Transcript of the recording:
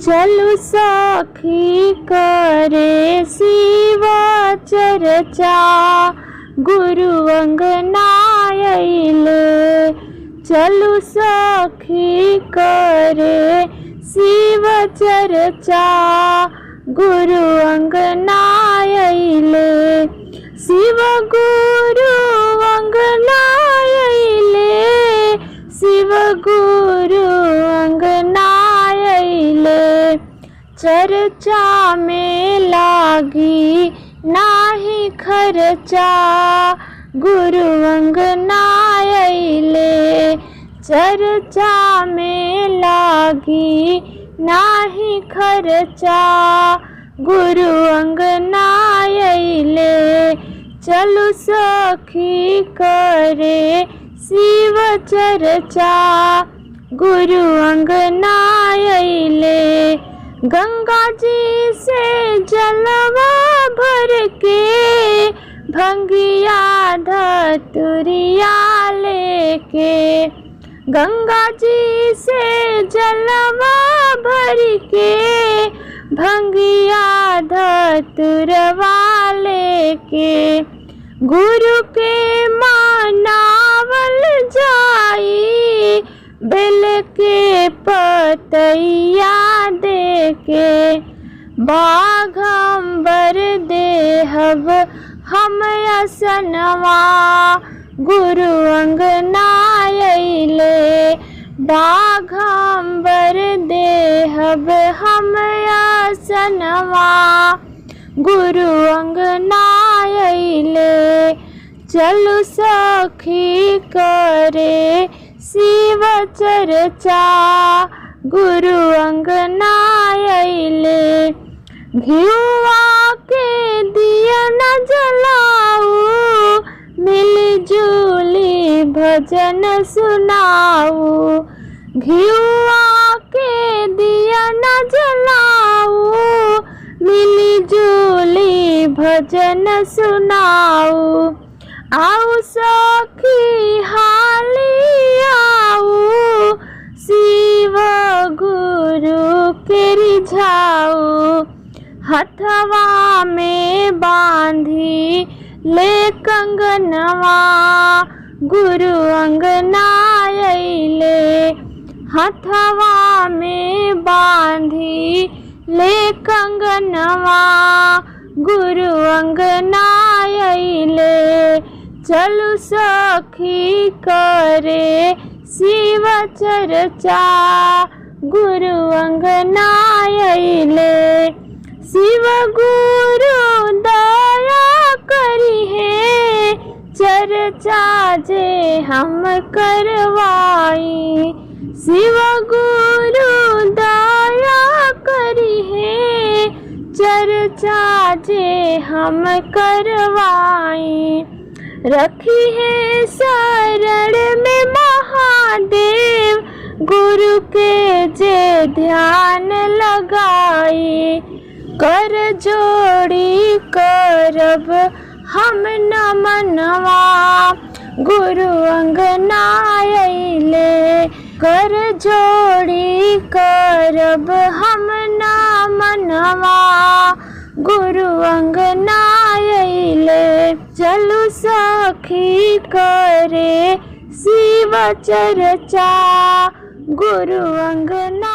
चलु सखी करे शिव चर्चा, गुरु अंगना अइले। चलु सखी करे शिव चर्चा, गुरु अंगना अइले। शिव गुरु अंगना अइले, शिव गुरु अंगना अइले। चर्चा में लागी नाही खर्चा, गुरु अंगना अइले। चर्चा में लागी नाही खर्चा, गुरु अंगना अइले। चलु सखी करे शिव चर्चा, गुरु अंगना अइले। गंगा जी से जलवा भर के, भंगिया धतुरिया लेके। गंगा जी से जलवा भर के, भंगिया धतुरवा लेके। गुरु के मनावल जाई, बेल के पतैया देके। बाघंबर देहब हम असनवा, गुरु अंगना अइले। बाघंबर देहब हम असनवा, गुरु अंगना अइले। चलु सखी करे शिव चर्चा, गुरु अंगना अइले। घिउवा के दिया न जलाऊ, मिली जुली भजन सुनाऊ। घिउवा के दिया न जलाऊ, मिली जुली भजन सुनाऊ। आऊ सखी हाली आऊ, शिव गुरु के रिझाऊ। हथवा में बांधी ले कंगनवा, गुरु अंगना अइले। हथवा में बांधी ले कंगनवा, गुरु अंगना अइले। चलु सखी करे शिव चर्चा, गुरु अंगना अइले। शिव गुरु दया करी है, चर्चा जे हम करवाई। शिव गुरु दया करी है, चर्चा जे हम करवाई। रखी है शरण में महादेव, गुरु के जे ध्यान लगाई। कर जोड़ी करब हम नमनवा, गुरु अंगना अइले। कर जोड़ी करब हम नमनवा, गुरु अंगना अइले। चलु सखी करे शिव चर्चा, गुरु अंगना